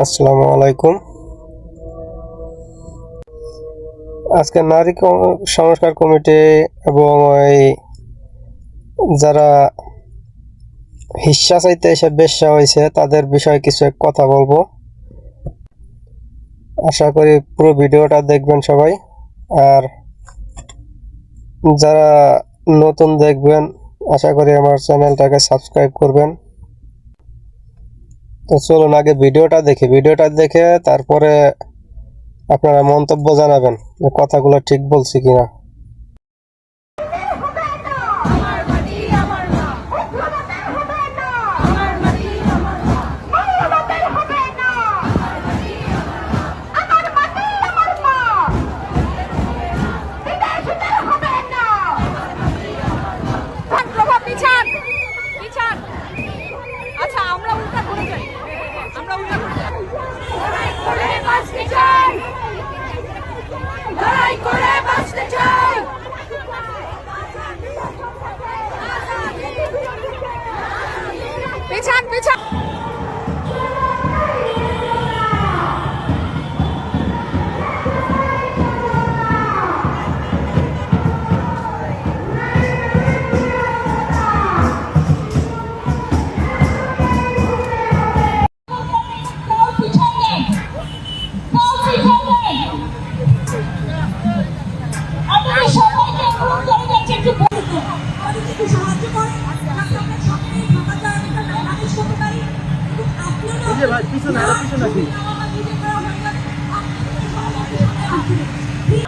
আসসালামু আলাইকুম। আজকে নারী সংস্কার কমিটি এবং ওই যারা হিস্সা চাইতে এসে বেশ্যা হয়েছে তাদের বিষয়ে কিছু কথা বলবো। আশা করি পুরো ভিডিওটা দেখবেন সবাই। আর যারা নতুন দেখবেন আশা করি আমার চ্যানেলটাকে সাবস্ক্রাইব করবেন। তো চলুন আগে ভিডিওটা দেখে তারপরে আপনারা মন্তব্য জানাবেন যে কথাগুলো ঠিক বলছি কিনা। পিছান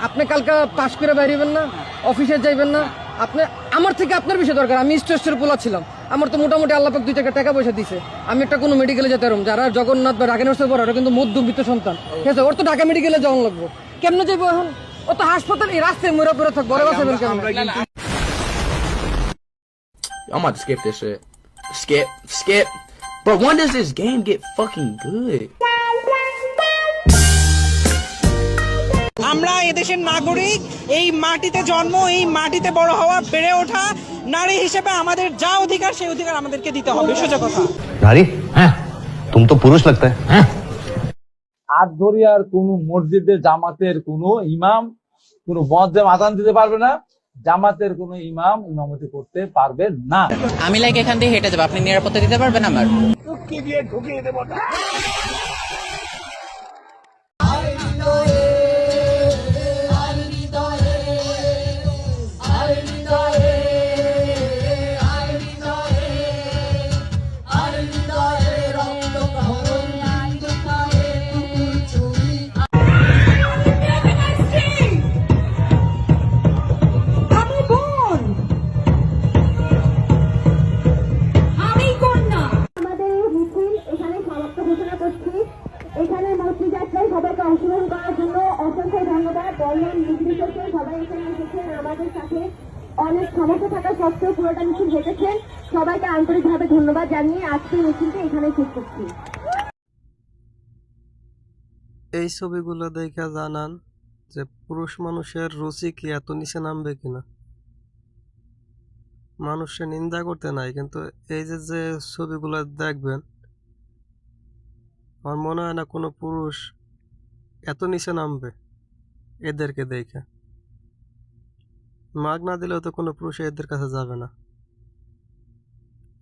আপনি কালকে পাশ করে বেরিয়েবেন না, অফিসে যাইবেন না। আপনি আমার থেকে আপনার বিষয় দরকার। আমি স্টেজের পোলা ছিলাম, আমার তো মোটামুটি আল্লাপাক 2 টাকা পয়সা দিছে। আমি একটা কোনো মেডিকেলে যেতে পারবো, যারা জগন্নাথ বা ঢাকা ইউনিভার্সিটি পড়ে ওরা কিন্তু মধ্যবিত্ত সন্তান, ঠিক আছে? ওর তো ঢাকা মেডিকেলে যাওয়ান লাগবো, কেমনে যাইবো এখন? ও তো হাসপাতাল এই রাস্তায় মরে পড়ে থাকবো, বড় বাসাবেন কেমন? I'm about to skip this shit. Skip. Bro, when does this game get fucking good? আমরা এদেশের নাগরিক, এই মাটিতে জন্ম, এই মাটিতে বড় হওয়া, বেড়ে ওঠা। নারী হিসেবে আমাদের যা অধিকার সেই অধিকার আমাদেরকে দিতে হবে, সোজা কথা। नारी हैं तुम तो पुरुष लगता है हैं? আটঘরিয়ার কোন মসজিদে জামাতের কোন ইমাম কোন মসজিদে আযান দিতে পারবে না, জামাতের কোন ইমাম ইমামতি করতে পারবে না। আমি লাইক এখান দিয়ে হেঁটে যাবো, আপনি নিরাপত্তা দিতে পারবেন আমার? এখানে মূর্তিযাত্রায় সবাইকে অংশগ্রহণ করার জন্য অসংখ্য ধন্যবাদ। বর্ণন নির্বিশেষে সবাই এখানে এসেছেন, আমাদের সাথে অনেক সমস্যা থাকা সত্ত্বেও পুরোটা মিছিল হেঁটেছেন। সবাইকে আন্তরিকভাবে ধন্যবাদ জানিয়ে আজকের মিছিলটা এখানে শেষ করছি। এই ছবিগুলো দেখে জানান যে পুরুষ মানুষের রুচি কি এত নিচে নামবে কিনা। মানুষের নিন্দা করতে নাই, কিন্তু এই যে ছবিগুলো দেখবেন আমার মনে হয় না কোনো পুরুষ এত নিচে নামবে এদেরকে দেখে। মাগ না দিলেও তো কোনো পুরুষ এদের কাছে যাবে না।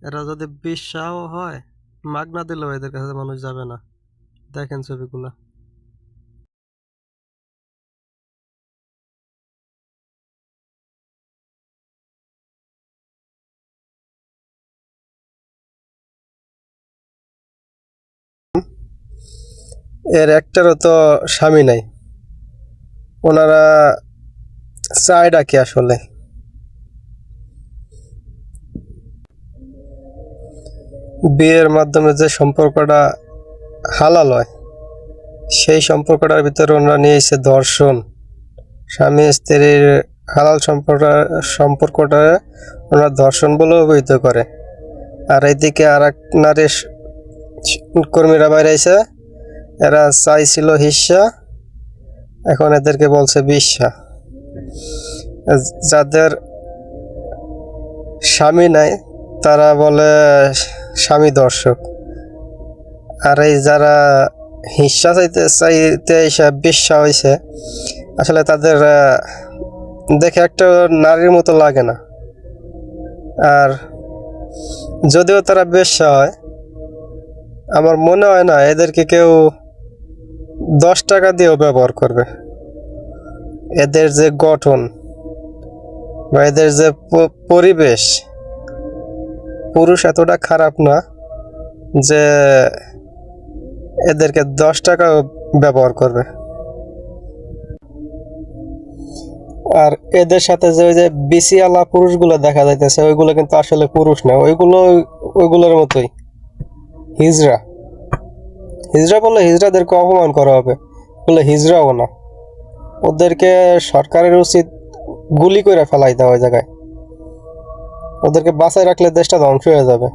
এরা যদি বিশ্বাস হয়, মাগ না দিলেও এদের কাছে মানুষ যাবে না। দেখেন ছবিগুলা। এর একটারও তো স্বামী নাই, ওনারা চায়টা কি আসলে? বিয়ের মাধ্যমে যে সম্পর্কটা হালাল হয় সেই সম্পর্কটার ভিতরে ওনারা নিয়েছে ধর্ষণ। স্বামী স্ত্রীর হালাল সম্পর্কটা ওনারা ধর্ষণ বলে অভিহিত করে। আর এইদিকে আর এক নারী কর্মীরা বাইরে আইছে, এরা চাইছিল হিস্সা, এখন এদেরকে বলছে বিশ্বা। যাদের স্বামী নাই তারা বলে স্বামী দর্শক, আর এই যারা হিস্সা চাইতে এসে বিশ্বা হয়েছে। আসলে তাদের দেখে একটা নারীর মতো লাগে না। আর যদিও তারা বেশ্যা হয়, আমার মনে হয় না এদেরকে কেউ 10 টাকা দিয়েও ব্যবহার করবে। এদের যে গঠন বা এদের যে পরিবেশ, পুরুষ এতটা খারাপ না যে এদেরকে 10 টাকা ব্যবহার করবে। আর এদের সাথে যে ওই যে বিসিয়ালা পুরুষগুলো দেখা যাইতেছে, ওইগুলো কিন্তু আসলে পুরুষ না, ওইগুলোর মতোই হিজড়া। হিজড়া বললে হিজড়াদেরকে অপমান করা হবে, বলে হিজড়াও না। ওদেরকে সরকারের উচিত গুলি করে ফেলাই দেওয়া ওই জায়গায়। ওদেরকে বাঁচায় রাখলে দেশটা ধ্বংস হয়ে যাবে।